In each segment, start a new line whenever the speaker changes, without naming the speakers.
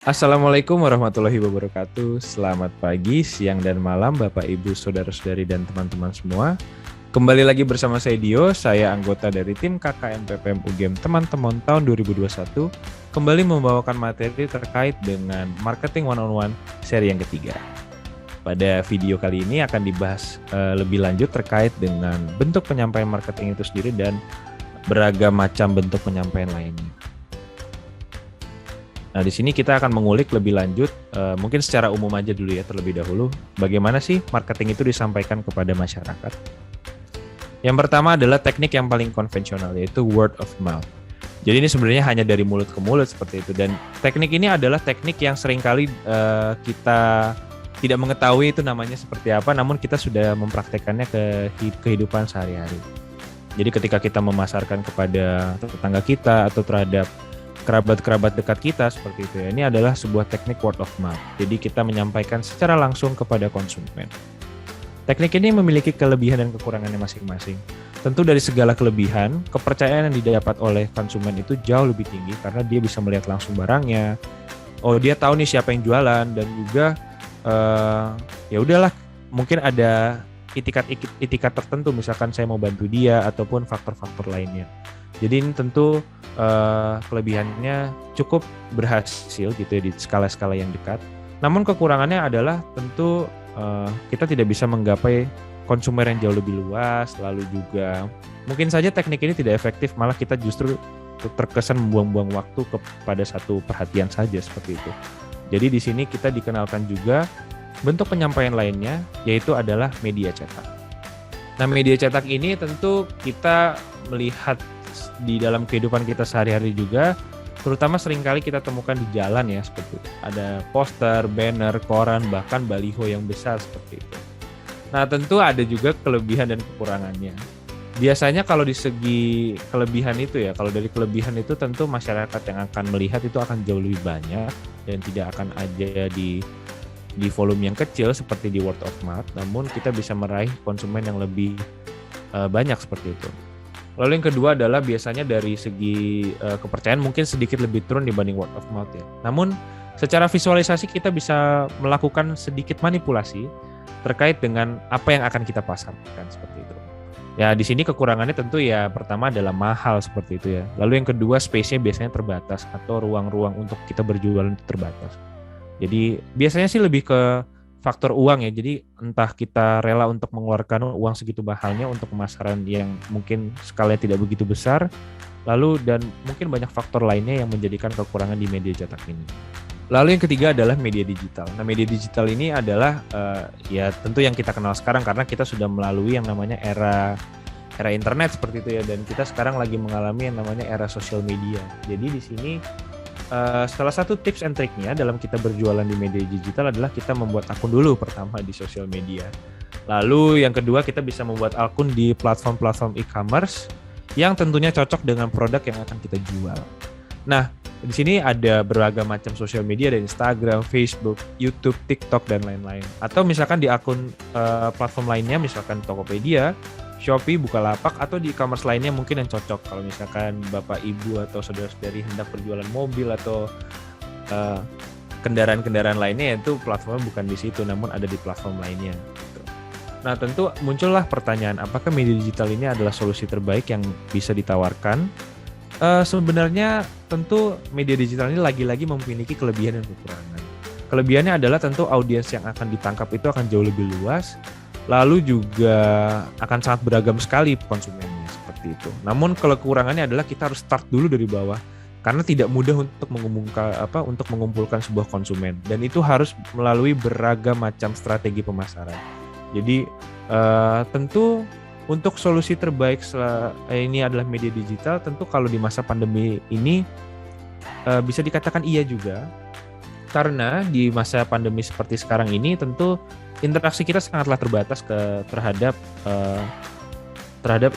Assalamualaikum warahmatullahi wabarakatuh. Selamat pagi, siang, dan malam Bapak, Ibu, Saudara-saudari, dan teman-teman semua. Kembali lagi bersama saya Dio, saya anggota dari tim KKN PPM UGM Teman-teman tahun 2021. Kembali membawakan materi terkait dengan Marketing One-on-One seri yang ketiga. Pada video kali ini akan dibahas lebih lanjut terkait dengan bentuk penyampaian marketing itu sendiri dan beragam macam bentuk penyampaian lainnya. Nah, di sini kita akan mengulik lebih lanjut, mungkin secara umum aja dulu ya terlebih dahulu, bagaimana sih marketing itu disampaikan kepada masyarakat. Yang pertama adalah teknik yang paling konvensional, yaitu word of mouth. Jadi ini sebenarnya hanya dari mulut ke mulut seperti itu, dan teknik ini adalah teknik yang seringkali kita tidak mengetahui itu namanya seperti apa, namun kita sudah mempraktekannya ke kehidupan sehari-hari. Jadi ketika kita memasarkan kepada tetangga kita atau terhadap kerabat-kerabat dekat kita seperti itu ya. Ini adalah sebuah teknik word of mouth. Jadi kita menyampaikan secara langsung kepada konsumen. Teknik ini memiliki kelebihan dan kekurangannya masing-masing. Tentu dari segala kelebihan, kepercayaan yang didapat oleh konsumen itu jauh lebih tinggi karena dia bisa melihat langsung barangnya. Oh, dia tahu nih siapa yang jualan, dan juga ya udahlah, mungkin ada itikat tertentu, misalkan saya mau bantu dia ataupun faktor-faktor lainnya. Jadi ini tentu kelebihannya cukup berhasil gitu ya di skala-skala yang dekat. Namun kekurangannya adalah tentu kita tidak bisa menggapai konsumer yang jauh lebih luas, lalu juga mungkin saja teknik ini tidak efektif, malah kita justru terkesan membuang-buang waktu kepada satu perhatian saja seperti itu. Jadi di sini kita dikenalkan juga bentuk penyampaian lainnya, yaitu adalah media cetak. Nah, media cetak ini tentu kita melihat di dalam kehidupan kita sehari-hari juga, terutama seringkali kita temukan di jalan ya, seperti itu. Ada poster, banner, koran, bahkan baliho yang besar seperti itu. Nah, tentu ada juga kelebihan dan kekurangannya. Biasanya kalau di segi kelebihan itu ya, kalau dari kelebihan itu tentu masyarakat yang akan melihat itu akan jauh lebih banyak dan tidak akan ada di volume yang kecil seperti di word of mouth, namun kita bisa meraih konsumen yang lebih banyak seperti itu. Lalu yang kedua adalah biasanya dari segi kepercayaan mungkin sedikit lebih turun dibanding word of mouth ya. Namun secara visualisasi kita bisa melakukan sedikit manipulasi terkait dengan apa yang akan kita pasarkan seperti itu. Ya, di sini kekurangannya tentu ya pertama adalah mahal seperti itu ya. Lalu yang kedua, space-nya biasanya terbatas atau ruang-ruang untuk kita berjualan terbatas. Jadi biasanya sih lebih ke faktor uang ya. Jadi entah kita rela untuk mengeluarkan uang segitu mahalnya untuk pemasaran yang mungkin skalanya tidak begitu besar, lalu dan mungkin banyak faktor lainnya yang menjadikan kekurangan di media cetak ini. Lalu yang ketiga adalah media digital. Nah, media digital ini adalah ya tentu yang kita kenal sekarang karena kita sudah melalui yang namanya era internet seperti itu ya, dan kita sekarang lagi mengalami yang namanya era sosial media. Jadi di sini salah satu tips and triknya dalam kita berjualan di media digital adalah kita membuat akun dulu pertama di sosial media. Lalu yang kedua, kita bisa membuat akun di platform-platform e-commerce yang tentunya cocok dengan produk yang akan kita jual. Nah, di sini ada beragam macam sosial media, ada Instagram, Facebook, YouTube, TikTok, dan lain-lain. Atau misalkan di akun platform lainnya, misalkan Tokopedia, Shopee, Bukalapak, atau di e-commerce lainnya mungkin yang cocok. Kalau misalkan Bapak, Ibu, atau saudara-saudari hendak berjualan mobil atau kendaraan-kendaraan lainnya, itu platformnya bukan di situ, namun ada di platform lainnya. Nah, tentu muncullah pertanyaan, apakah media digital ini adalah solusi terbaik yang bisa ditawarkan? Sebenarnya tentu media digital ini lagi-lagi memiliki kelebihan dan kekurangan. Kelebihannya adalah tentu audiens yang akan ditangkap itu akan jauh lebih luas, lalu juga akan sangat beragam sekali konsumennya seperti itu. Namun kekurangannya adalah kita harus start dulu dari bawah karena tidak mudah untuk mengumpulkan sebuah konsumen, dan itu harus melalui beragam macam strategi pemasaran. Jadi tentu untuk solusi terbaik ini adalah media digital. Tentu kalau di masa pandemi ini bisa dikatakan iya juga, karena di masa pandemi seperti sekarang ini tentu interaksi kita sangatlah terbatas terhadap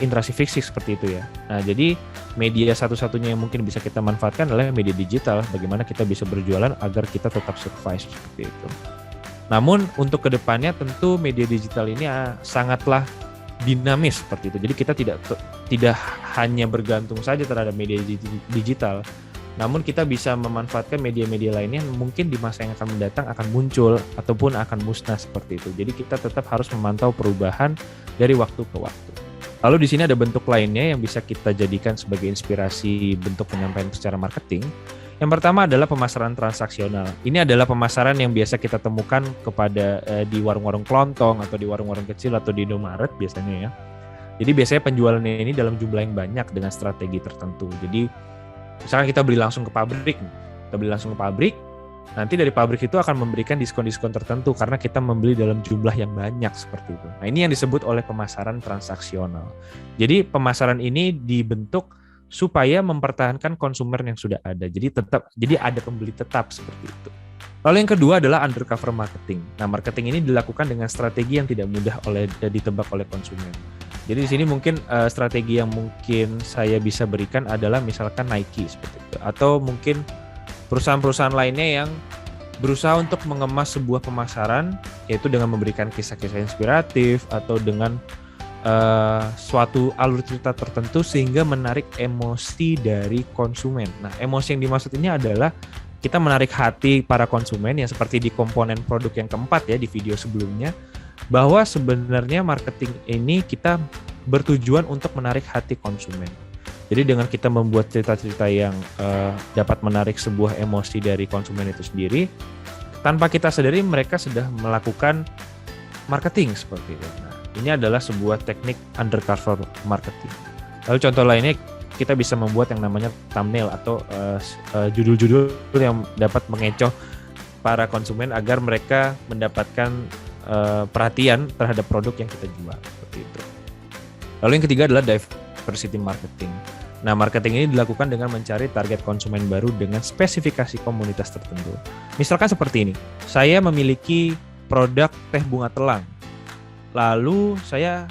interaksi fisik seperti itu ya. Nah, jadi media satu-satunya yang mungkin bisa kita manfaatkan adalah media digital. Bagaimana kita bisa berjualan agar kita tetap survive seperti itu. Namun untuk kedepannya tentu media digital ini sangatlah dinamis seperti itu. Jadi kita tidak hanya bergantung saja terhadap media digital, Namun kita bisa memanfaatkan media-media lainnya yang mungkin di masa yang akan mendatang akan muncul ataupun akan musnah seperti itu. Jadi kita tetap harus memantau perubahan dari waktu ke waktu. Lalu di sini ada bentuk lainnya yang bisa kita jadikan sebagai inspirasi bentuk penyampaian secara marketing. Yang pertama adalah pemasaran transaksional. Ini adalah pemasaran yang biasa kita temukan kepada di warung-warung kelontong atau di warung-warung kecil atau di Indomaret biasanya ya. Jadi biasanya penjualannya ini dalam jumlah yang banyak dengan strategi tertentu. Jadi misalkan kita beli langsung ke pabrik, nanti dari pabrik itu akan memberikan diskon-diskon tertentu karena kita membeli dalam jumlah yang banyak seperti itu. Nah, ini yang disebut oleh pemasaran transaksional. Jadi pemasaran ini dibentuk supaya mempertahankan konsumer yang sudah ada. Jadi ada pembeli tetap seperti itu. Lalu yang kedua adalah undercover marketing. Nah, marketing ini dilakukan dengan strategi yang tidak mudah ditebak oleh konsumen. Jadi di sini mungkin strategi yang mungkin saya bisa berikan adalah misalkan Nike seperti itu, atau mungkin perusahaan-perusahaan lainnya yang berusaha untuk mengemas sebuah pemasaran, yaitu dengan memberikan kisah-kisah inspiratif atau dengan suatu alur cerita tertentu sehingga menarik emosi dari konsumen. Nah, emosi yang dimaksud ini adalah kita menarik hati para konsumen yang seperti di komponen produk yang keempat ya di video sebelumnya, bahwa sebenarnya marketing ini kita bertujuan untuk menarik hati konsumen. Jadi dengan kita membuat cerita-cerita yang dapat menarik sebuah emosi dari konsumen itu sendiri, tanpa kita sadari mereka sudah melakukan marketing seperti itu. Nah, ini adalah sebuah teknik undercover marketing. Lalu contoh lainnya kita bisa membuat yang namanya thumbnail atau judul-judul yang dapat mengecoh para konsumen agar mereka mendapatkan perhatian terhadap produk yang kita jual seperti itu. Lalu yang ketiga adalah diversity marketing. Nah, marketing ini dilakukan dengan mencari target konsumen baru dengan spesifikasi komunitas tertentu. Misalkan seperti ini, saya memiliki produk teh bunga telang. Lalu saya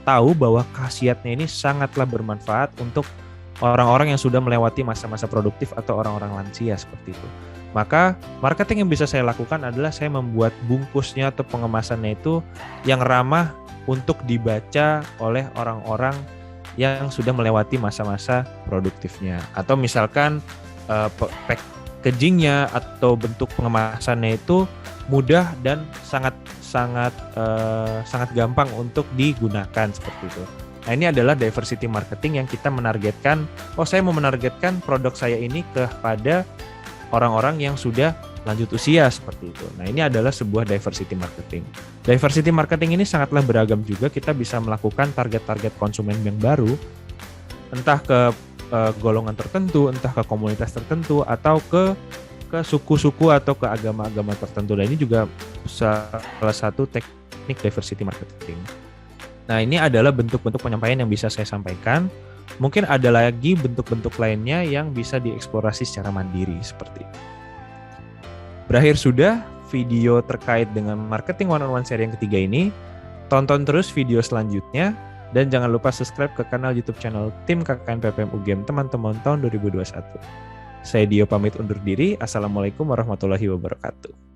tahu bahwa khasiatnya ini sangatlah bermanfaat untuk orang-orang yang sudah melewati masa-masa produktif atau orang-orang lansia seperti itu. Maka marketing yang bisa saya lakukan adalah saya membuat bungkusnya atau pengemasannya itu yang ramah untuk dibaca oleh orang-orang yang sudah melewati masa-masa produktifnya. Atau misalkan packagingnya atau bentuk pengemasannya itu mudah dan sangat gampang untuk digunakan seperti itu. Nah, ini adalah diversity marketing yang kita menargetkan, saya mau menargetkan produk saya ini kepada orang-orang yang sudah lanjut usia seperti itu. Nah, ini adalah sebuah diversity marketing. Diversity marketing ini sangatlah beragam juga, kita bisa melakukan target-target konsumen yang baru, entah ke golongan tertentu, entah ke komunitas tertentu, atau ke suku-suku atau ke agama-agama tertentu. Dan ini juga salah satu teknik diversity marketing. Nah, ini adalah bentuk-bentuk penyampaian yang bisa saya sampaikan. Mungkin ada lagi bentuk-bentuk lainnya yang bisa dieksplorasi secara mandiri seperti itu. Berakhir sudah video terkait dengan marketing one-on-one seri yang ketiga ini. Tonton terus video selanjutnya dan jangan lupa subscribe ke kanal YouTube channel Tim KKN PPM UGM teman-teman tahun 2021. Saya Dio pamit undur diri. Assalamualaikum warahmatullahi wabarakatuh.